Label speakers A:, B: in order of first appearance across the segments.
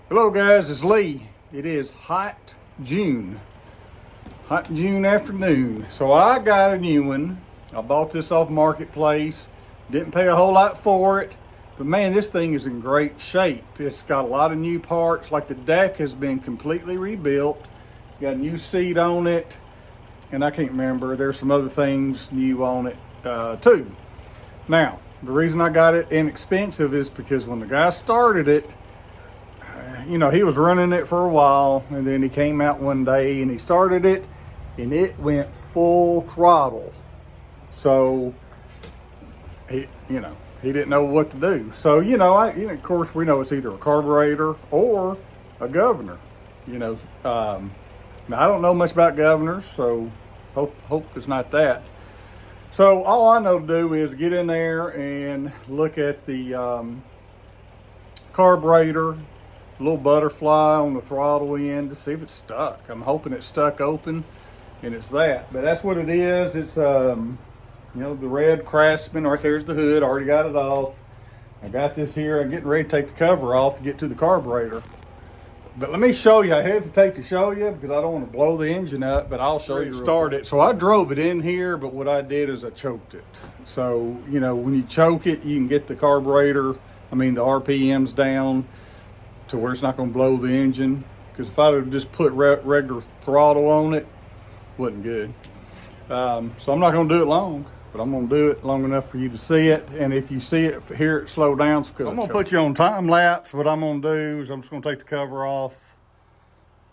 A: Hello guys, it's Lee. It is hot June afternoon. So I got a new one. I bought this off Marketplace. Didn't pay a whole lot for it, but man, this thing is in great shape. It's got a lot of new parts, like the deck has been completely rebuilt. Got a new seat on it, and I can't remember, there's some other things new on it too. Now, the reason I got it inexpensive is because when the guy started it, you know, he was running it for a while, and then he came out one day and he started it and it went full throttle. So he didn't know what to do. So, of course we know it's either a carburetor or a governor, now I don't know much about governors, so hope it's not that. So all I know to do is get in there and look at the carburetor, little butterfly on the throttle end to see if it's stuck. I'm hoping it's stuck open, and it's that. But that's what it is. It's the red Craftsman. Right there's the hood. Already got it off. I got this here. I'm getting ready to take the cover off to get to the carburetor. But let me show you. I hesitate to show you because I don't want to blow the engine up, but I'll show you. Start it. So I drove it in here, but what I did is I choked it. So, when you choke it, you can get the carburetor, the RPMs down to where it's not going to blow the engine. Because if I would just put regular throttle on it, wasn't good. So I'm not going to do it long, but I'm going to do it long enough for you to see it. And if you see it, hear it slow down. So I'm going to put you on time lapse. What I'm going to do is I'm just going to take the cover off,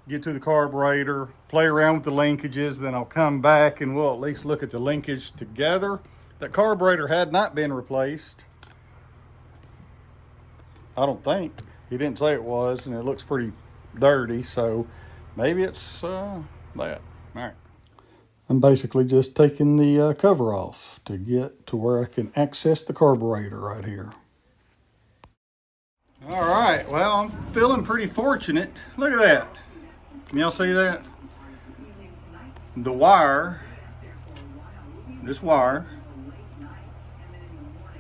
A: get to the carburetor, play around with the linkages, then I'll come back and we'll at least look at the linkage together. That carburetor had not been replaced, I don't think. He didn't say it was, and it looks pretty dirty, so maybe it's that. All right. I'm basically just taking the cover off to get to where I can access the carburetor right here. All right, well, I'm feeling pretty fortunate. Look at that. Can y'all see that? The wire, this wire,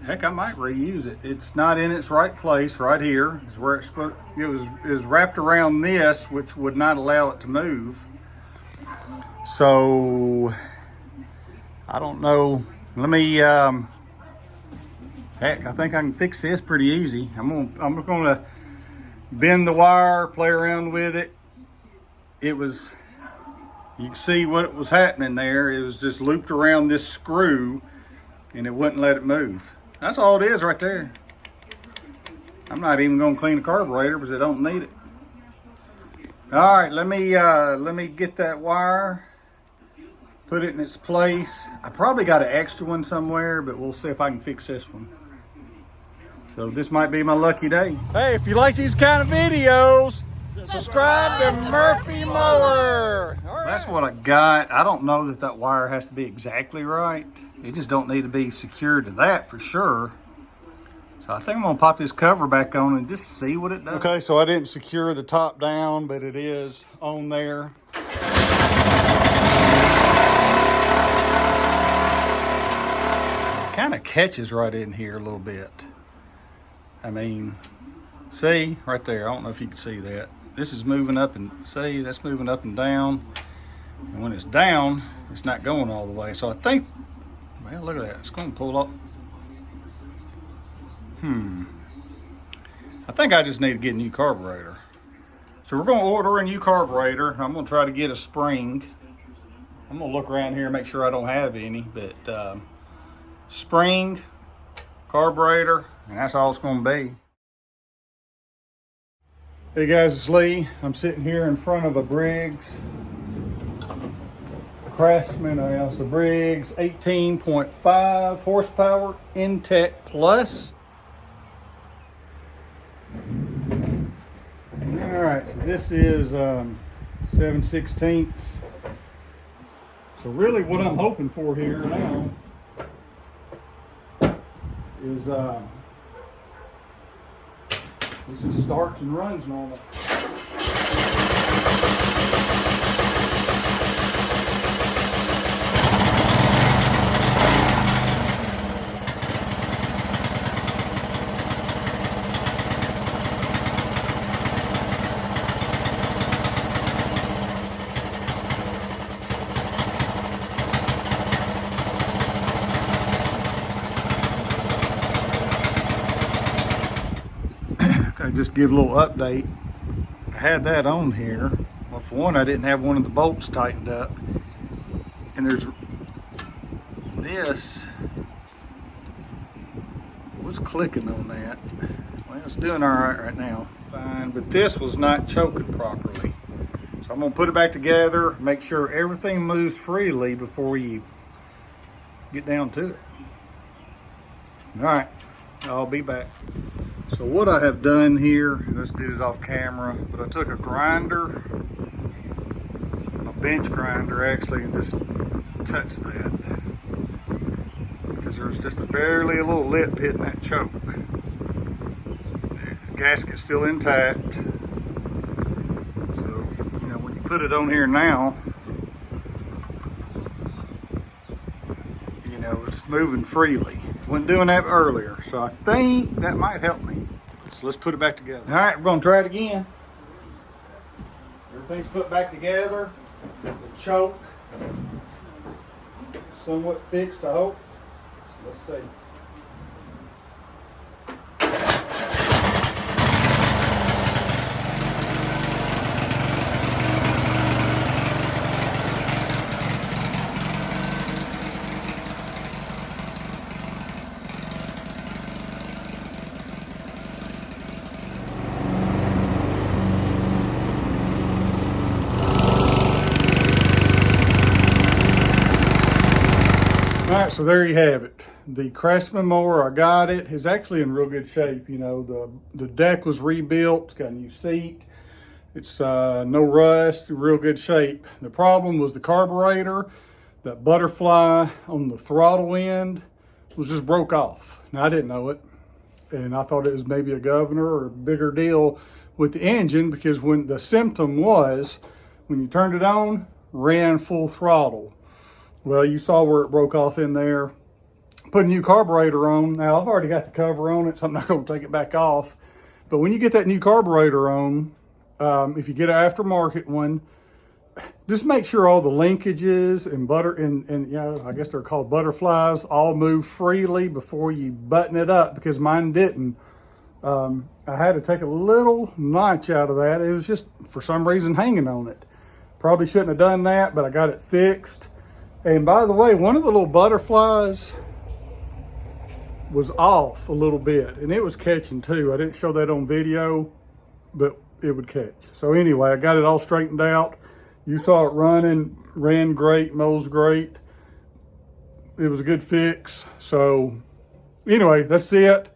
A: heck, I might reuse it. It's not in its right place right here. Is where it's supposed. It was wrapped around this, which would not allow it to move. So I don't know. Let me. Heck, I think I can fix this pretty easy. I'm gonna bend the wire, play around with it. It was. You can see what was happening there. It was just looped around this screw, and it wouldn't let it move. That's all it is right there. I'm not even going to clean the carburetor because I don't need it. All right, let me get that wire, put it in its place. I probably got an extra one somewhere, but we'll see if I can fix this one. So this might be my lucky day. Hey, if you like these kind of videos, subscribe to Murphy Mower. All right. That's what I got. I don't know that wire has to be exactly right. It just don't need to be secured to that for sure. So I think I'm gonna pop this cover back on and just see what it does. Okay, so I didn't secure the top down, but it is on there. It kind of catches right in here a little bit. See right there, I don't know if you can see that. This is moving up and see, that's moving up and down. And when it's down, it's not going all the way. So I think, well, look at that, it's going to pull up. I think I just need to get a new carburetor. So we're going to order a new carburetor. I'm going to try to get a spring. I'm going to look around here and make sure I don't have any, but spring, carburetor, and that's all it's going to be. Hey guys, it's Lee. I'm sitting here in front of a Briggs Craftsman. It's a Briggs 18.5 horsepower Intech Plus. All right, so this is 7/16. So really what I'm hoping for here now is this just starts and runs normal. just give a little update. I had that on here. Well, for one, I didn't have one of the bolts tightened up. And there's this was clicking on that. Well, it's doing all right now. Fine, but this was not choking properly. So I'm gonna put it back together, make sure everything moves freely before you get down to it. All right, I'll be back. So what I have done here, let's get it off camera, but I took a grinder, a bench grinder actually, and just touched that. Because there's just barely a little lip hitting that choke. The gasket's still intact. So, you know, when you put it on here now, you know, it's moving freely. Wasn't doing that earlier, so I think that might help me. So let's put it back together. All right, we're gonna try it again. Everything's put back together. The choke somewhat fixed, I hope. So let's see. All right, so there you have it. The Craftsman mower, I got it. It's actually in real good shape. You know, the deck was rebuilt. It's got a new seat. It's no rust, real good shape. The problem was the carburetor. That butterfly on the throttle end was just broke off. Now, I didn't know it. And I thought it was maybe a governor or a bigger deal with the engine, because when the symptom was, when you turned it on, ran full throttle. Well, you saw where it broke off in there. Put a new carburetor on. Now, I've already got the cover on it, so I'm not going to take it back off. But when you get that new carburetor on, if you get an aftermarket one, just make sure all the linkages and you know, I guess they're called butterflies, all move freely before you button it up, because mine didn't. I had to take a little notch out of that. It was just, for some reason, hanging on it. Probably shouldn't have done that, but I got it fixed. And by the way, one of the little butterflies was off a little bit, and it was catching too. I didn't show that on video, but it would catch. So anyway, I got it all straightened out. You saw it running, ran great, mows great. It was a good fix. So anyway, that's it.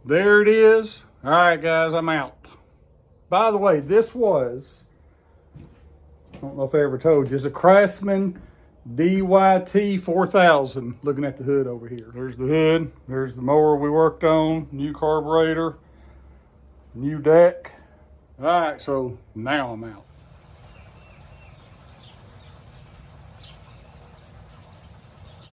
A: There it is. All right, guys, I'm out. By the way, this was, I don't know if I ever told you, it's a Craftsman DYT 4000. Looking at the hood over here. There's the hood. There's the mower we worked on. New carburetor. New deck. All right, so now I'm out.